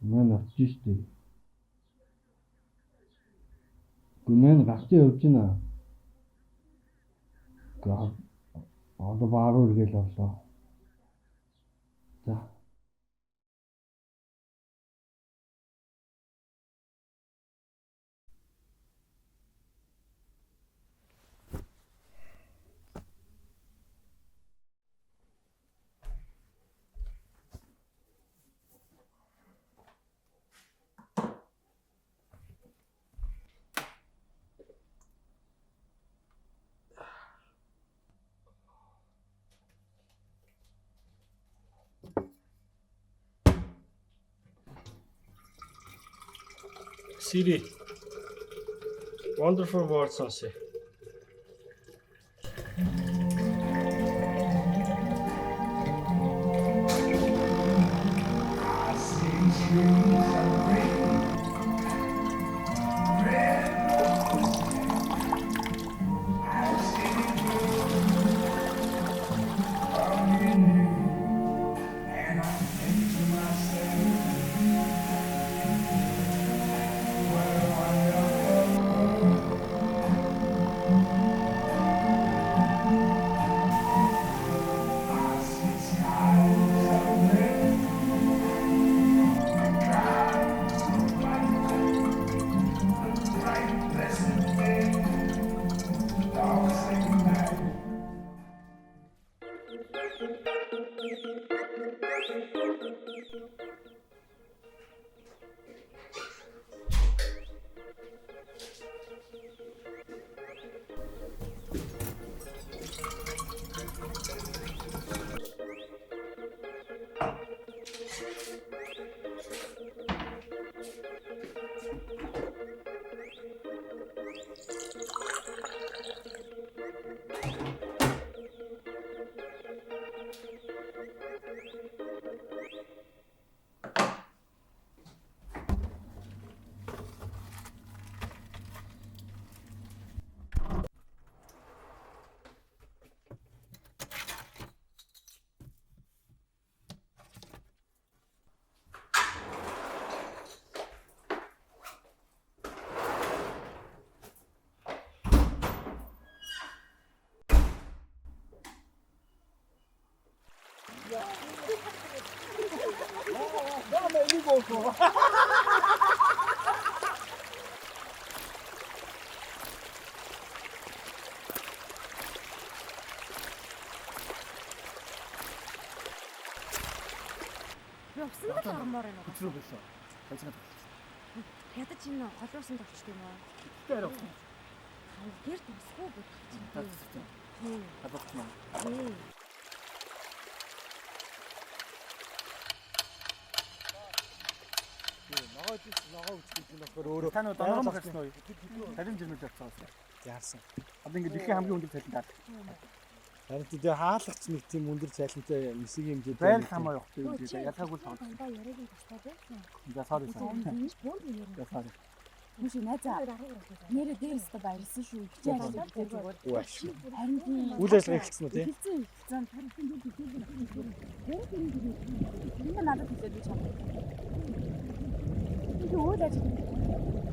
Мэн очиж штий. Гүмэн гарч явж байна. Одоо бааруу иргээл боллоо. За. Siri, wonderful words сонсъё. Явсан л армаар байна. Өчрөө болсон. Байцгаа. Ядаж энэ холоосон тавчт юм аа. Тэр авсан. Гэр тусгүй бодчих чинь. Хадагчмаа. Ногоо үчиж нөхөр өөрөө. Тань доноо багсан уу? Харин жирмэл явцсан. Яарсан. Одоо ингэ дэлхийн хамгийн өндөр цалин даа. Харин тийм хаалгач нэг тийм өндөр цалинтай нисгийн хэмжээтэй байр хамаа явах тийм ялгаагүй л байна. Дандаа яриаг тастаа тийм. За sorry. Энд буур юм. За sorry. Мөш найзаа. Нэрээ дээрээс та баярлсан шүү. Хичээл зүгээр. Үаш. Харин Үйл ажиллагаа эхэлсэн үү тий? Зан энэ надад хэлээд би чамд. Энэ үйл ажиллагаа